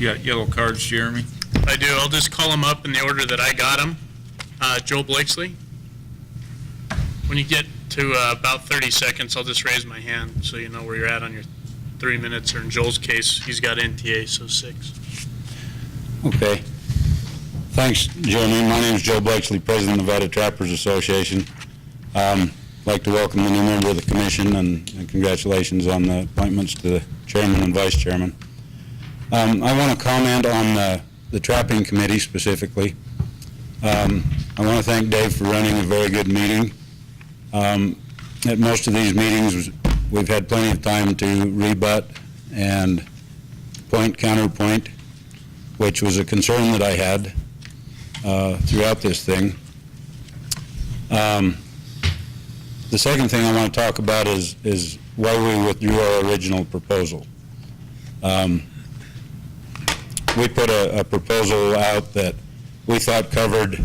You got yellow cards, Jeremy? I do. I'll just call them up in the order that I got them. Joe Blakesley. When you get to about 30 seconds, I'll just raise my hand so you know where you're at on your 3 minutes, or in Joel's case, he's got NTA, so 6. Okay. Thanks, Jeremy. My name is Joe Blakesley, President of Nevada Trappers Association. I'd like to welcome the new member of the commission and congratulations on the appointments to the chairman and vice chairman. I want to comment on the trapping committee specifically. I want to thank Dave for running a very good meeting. At most of these meetings, we've had plenty of time to rebut and counterpoint, which was a concern that I had throughout this thing. The second thing I want to talk about is why we withdrew our original proposal. We put a proposal out that we thought covered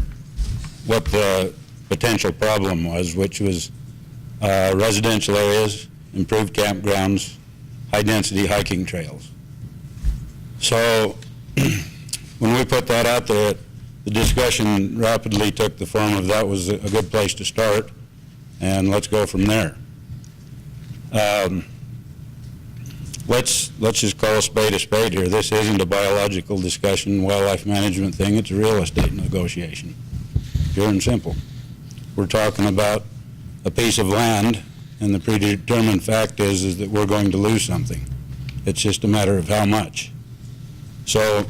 what the potential problem was, which was residential areas, improved campgrounds, high-density hiking trails. So when we put that out there, the discussion rapidly took the form of that was a good place to start, and let's go from there. Let's just call a spade here. This isn't a biological discussion, wildlife management thing. It's a real estate negotiation, pure and simple. We're talking about a piece of land, and the predetermined fact is that we're going to lose something. It's just a matter of how much. So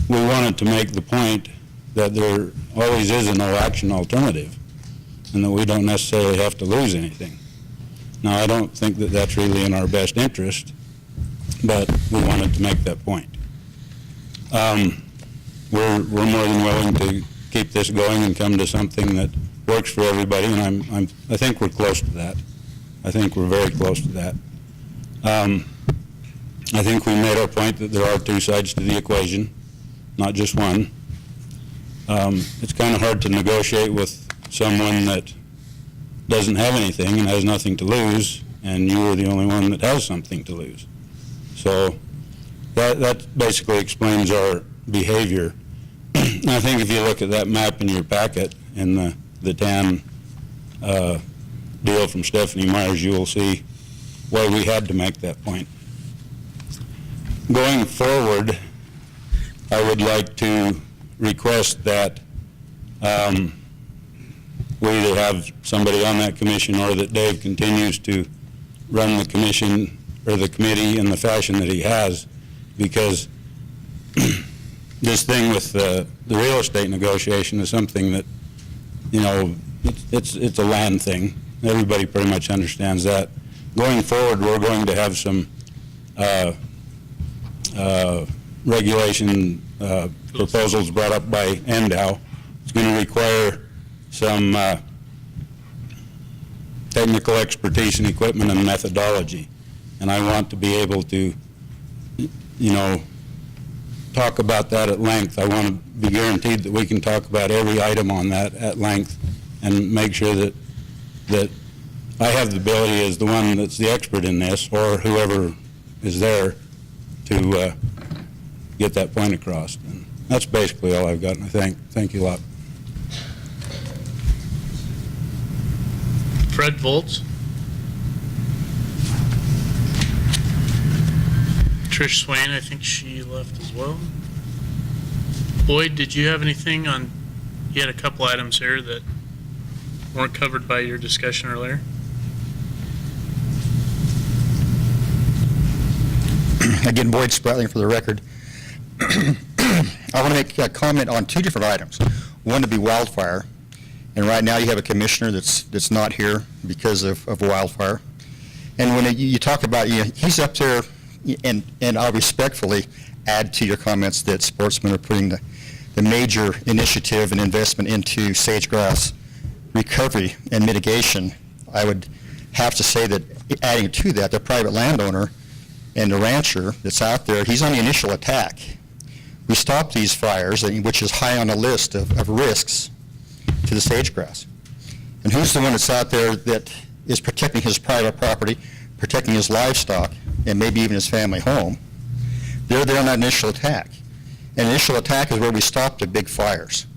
we wanted to make the point that there always is a no-action alternative, and that we don't necessarily have to lose anything. Now, I don't think that that's really in our best interest, but we wanted to make that point. We're more than willing to keep this going and come to something that works for everybody, and I think we're close to that. I think we're very close to that. I think we made our point that there are two sides to the equation, not just one. It's kind of hard to negotiate with someone that doesn't have anything and has nothing to lose, and you are the only one that has something to lose. So that basically explains our behavior. I think if you look at that map in your packet in the TAN deal from Stephanie Myers, you will see why we had to make that point. Going forward, I would like to request that we either have somebody on that commission or that Dave continues to run the commission or the committee in the fashion that he has, because this thing with the real estate negotiation is something that, you know, it's a land thing. Everybody pretty much understands that. Going forward, we're going to have some regulation proposals brought up by NDOW. It's going to require some technical expertise and equipment and methodology. And I want to be able to, you know, talk about that at length. I want to be guaranteed that we can talk about every item on that at length and make sure that I have the ability as the one that's the expert in this, or whoever is there, to get that point across. And that's basically all I've got, and I thank you a lot. Fred Volz. Trish Swain, I think she left as well. Boyd, did you have anything on, you had a couple items here that weren't covered by your discussion earlier? Again, Boyd Spratling for the record. I want to make a comment on two different items. One to be wildfire, and right now you have a commissioner that's not here because of wildfire. And when you talk about, he's up there, and I'll respectfully add to your comments that sportsmen are putting the major initiative and investment into sage-grouse recovery and mitigation. I would have to say that, adding to that, the private landowner and the rancher that's out there, he's on the initial attack. We stop these fires, which is high on the list of risks to the sage-grouse. And who's the one that's out there that is protecting his private property, protecting his livestock, and maybe even his family home? They're there on that initial attack. An initial attack is where we stop the big fires.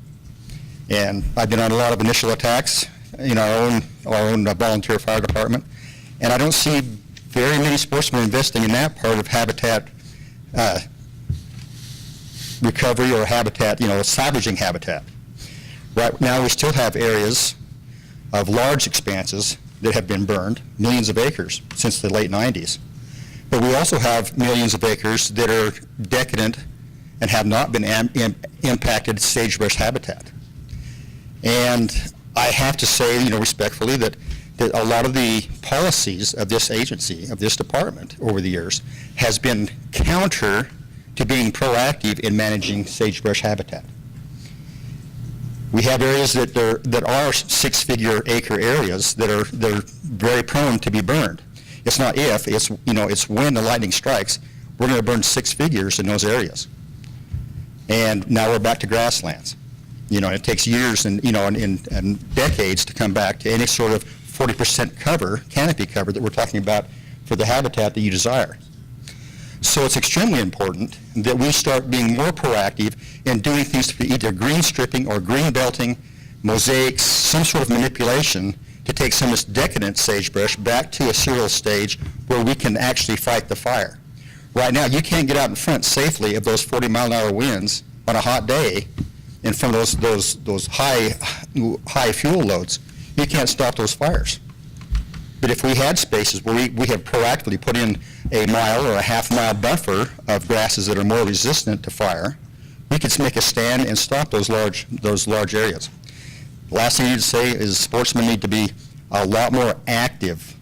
And I've been on a lot of initial attacks in our own volunteer fire department, and I don't see very many sportsmen investing in that part of habitat recovery or habitat, salvaging habitat. Right now, we still have areas of large expanses that have been burned, millions of acres since the late 90s. But we also have millions of acres that are decadent and have not been impacted sagebrush habitat. And I have to say, respectfully, that a lot of the policies of this agency, of this department over the years, has been counter to being proactive in managing sagebrush habitat. We have areas that are six-figure acre areas that are very prone to be burned. It's not if, it's when the lightning strikes, we're going to burn six figures in those areas. And now we're back to grasslands. It takes years and decades to come back to any sort of 40% cover, canopy cover that we're talking about for the habitat that you desire. So it's extremely important that we start being more proactive in doing things to either green stripping or green belting, mosaics, some sort of manipulation to take some of this decadent sagebrush back to a cereal stage where we can actually fight the fire. Right now, you can't get out in front safely of those 40-mile-an-hour winds on a hot day in front of those high fuel loads. You can't stop those fires. But if we had spaces where we have proactively put in a mile or a half-mile buffer of grasses that are more resistant to fire, we could make a stand and stop those large areas. The last thing I need to say is sportsmen need to be a lot more active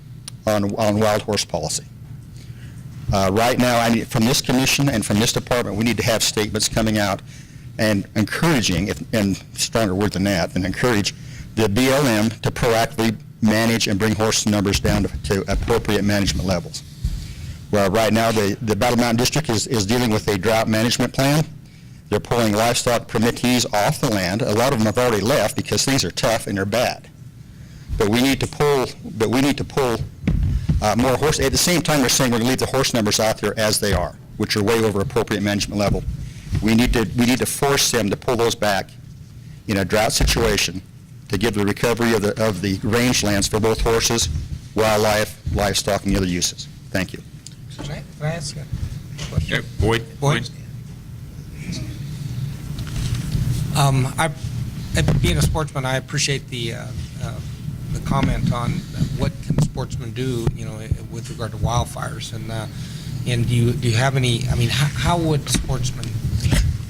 on wild horse policy. Right now, from this commission and from this department, we need to have statements coming out and encouraging, and stronger word than that, and encourage the BLM to proactively manage and bring horse numbers down to appropriate management levels. Well, right now, the Battle Mountain District is dealing with a drought management plan. They're pulling livestock permittees off the land. A lot of them have already left because things are tough and they're bad. But we need to pull more horse. At the same time, they're saying we're going to leave the horse numbers out there as they are, which are way over appropriate management level. We need to force them to pull those back in a drought situation to give the recovery of the rangelands for both horses, wildlife, livestock, and the other uses. Thank you. Can I ask a question? Boyd? Being a sportsman, I appreciate the comment on what can sportsmen do, with regard to wildfires. And do you have any? How would sportsmen?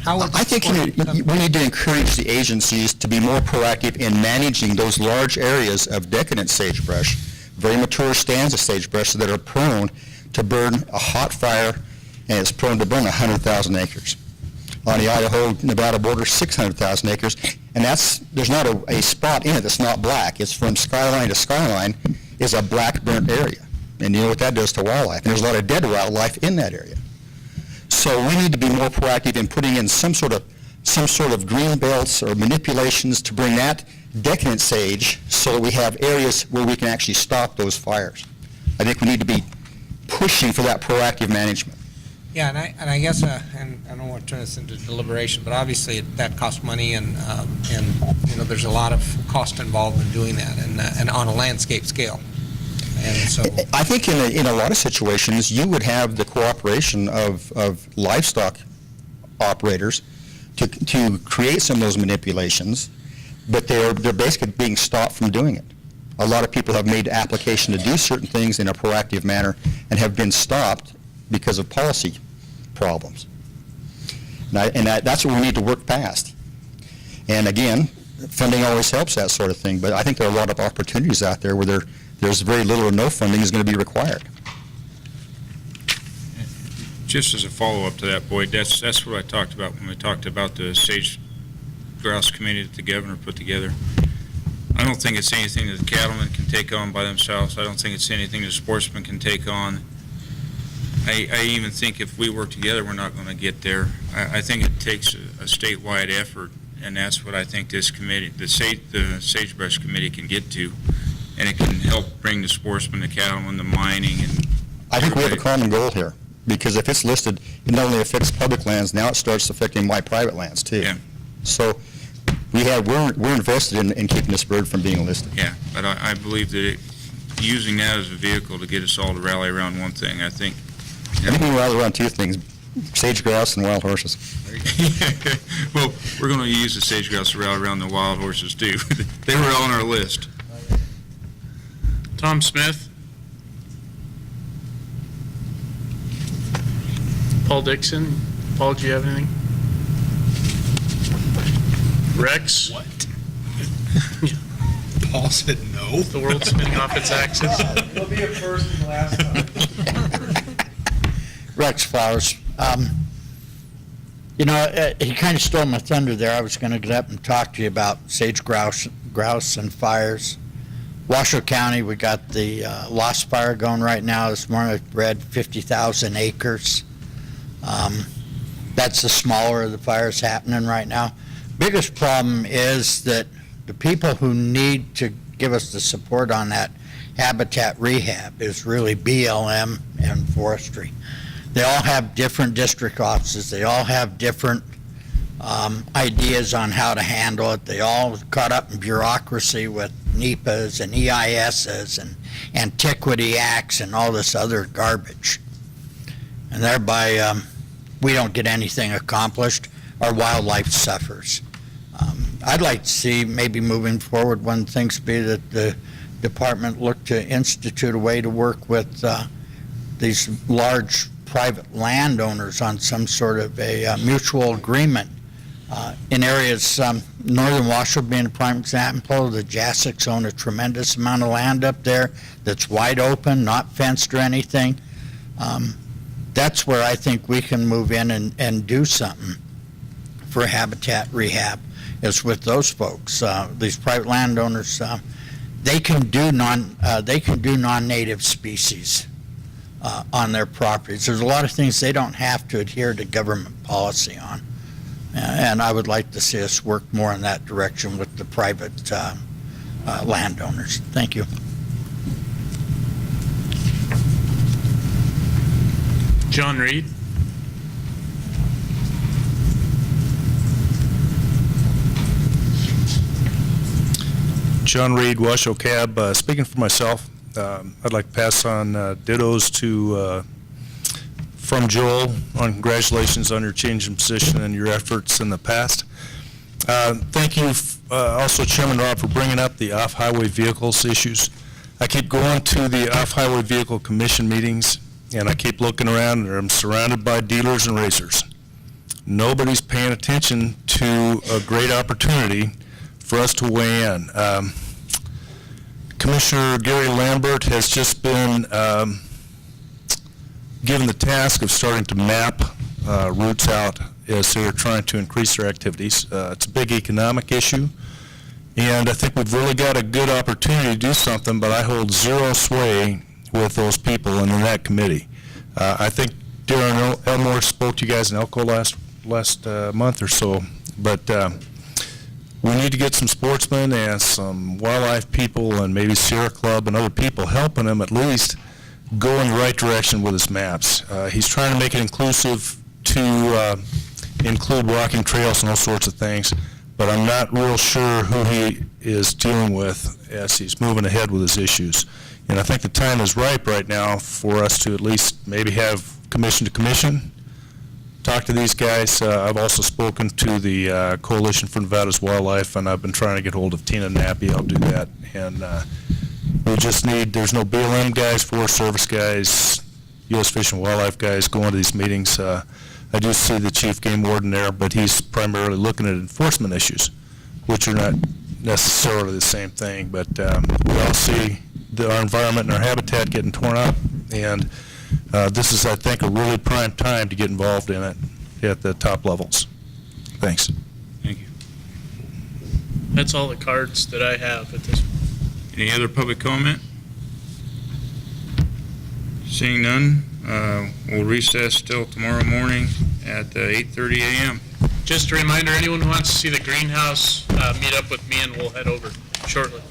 I think we need to encourage the agencies to be more proactive in managing those large areas of decadent sagebrush, very mature stands of sagebrush that are prone to burn a hot fire, and it's prone to burn 100,000 acres. On the Idaho-Nevada border, 600,000 acres, and there's not a spot in it that's not black. It's from skyline to skyline is a black burnt area, and you know what that does to wildlife. And there's a lot of dead wildlife in that area. So we need to be more proactive in putting in some sort of green belts or manipulations to bring that decadent sage so that we have areas where we can actually stop those fires. I think we need to be pushing for that proactive management. Yeah, and I guess, and I don't want to turn this into deliberation, but obviously that costs money, and there's a lot of cost involved in doing that, and on a landscape scale. And so I think in a lot of situations, you would have the cooperation of livestock operators to create some of those manipulations, but they're basically being stopped from doing it. A lot of people have made application to do certain things in a proactive manner and have been stopped because of policy problems. And that's what we need to work past. And again, funding always helps that sort of thing, but I think there are a lot of opportunities out there where there's very little or no funding is going to be required. Just as a follow-up to that, Boyd, that's what I talked about when we talked about the sage grouse committee that the governor put together. I don't think it's anything that the cattlemen can take on by themselves. I don't think it's anything the sportsmen can take on. I even think if we work together, we're not going to get there. I think it takes a statewide effort, and that's what I think this committee, the Sagebrush Committee, can get to, and it can help bring the sportsmen, the cattlemen, the mining, and I think we have a common goal here. Because if it's listed, it not only affects public lands, now it starts affecting my private lands too. Yeah. So we're invested in keeping this bird from being listed. Yeah, but I believe that using that as a vehicle to get us all to rally around one thing, I think. I think we rally around two things, sage grouse and wild horses. Well, we're going to use the sage grouse to rally around the wild horses too. They were on our list. Tom Smith. Paul Dixon. Paul, do you have anything? Rex. What? Paul said no. The world's spinning off its axis. It'll be a first and last time. Rex Flowers. He kind of stole my thunder there. I was going to get up and talk to you about sage grouse and fires. Washoe County, we got the Lost Fire going right now. This morning I read 50,000 acres. That's the smaller of the fires happening right now. Biggest problem is that the people who need to give us the support on that habitat rehab is really BLM and forestry. They all have different district offices. They all have different ideas on how to handle it. They all caught up in bureaucracy with NEPAs and EISs and antiquity acts and all this other garbage. And thereby, we don't get anything accomplished. Our wildlife suffers. I'd like to see maybe moving forward when things be that the department look to institute a way to work with these large private landowners on some sort of a mutual agreement in areas, northern Washoe being a prime example. The Jassics own a tremendous amount of land up there that's wide open, not fenced or anything. That's where I think we can move in and do something for habitat rehab, is with those folks. These private landowners, they can do non-native species on their properties. There's a lot of things they don't have to adhere to government policy on. And I would like to see us work more in that direction with the private landowners. Thank you. John Reed. John Reed, Washoe Cab. Speaking for myself, I'd like to pass on dittos from Joel on congratulations on your change in position and your efforts in the past. Thank you also, Chairman Rob, for bringing up the off-highway vehicles issues. I keep going to the Off-Highway Vehicle Commission meetings, and I keep looking around, and I'm surrounded by dealers and racers. Nobody's paying attention to a great opportunity for us to weigh in. Commissioner Gary Lambert has just been given the task of starting to map routes out as they're trying to increase their activities. It's a big economic issue, and I think we've really got a good opportunity to do something, but I hold zero sway with those people and in that committee. I think Darren Elmore spoke to you guys in Elko last month or so, but we need to get some sportsmen and some wildlife people and maybe Sierra Club and other people helping him at least go in the right direction with his maps. He's trying to make it inclusive to include walking trails and all sorts of things, but I'm not real sure who he is dealing with as he's moving ahead with his issues. And I think the time is ripe right now for us to at least maybe have commission to commission, talk to these guys. I've also spoken to the Coalition for Nevada's Wildlife, and I've been trying to get hold of Tina Nappy. I'll do that. And we just need, there's no BLM guys, Forest Service guys, U.S. Fish and Wildlife guys going to these meetings. I do see the Chief Game Warden there, but he's primarily looking at enforcement issues, which are not necessarily the same thing. But we all see our environment and our habitat getting torn up, and this is, I think, a really prime time to get involved in it at the top levels. Thanks. Thank you. That's all the cards that I have at this point. Any other public comment? Seeing none, we'll recess till tomorrow morning at 8:30 a.m. Just a reminder, anyone who wants to see the greenhouse, meet up with me and we'll head over shortly.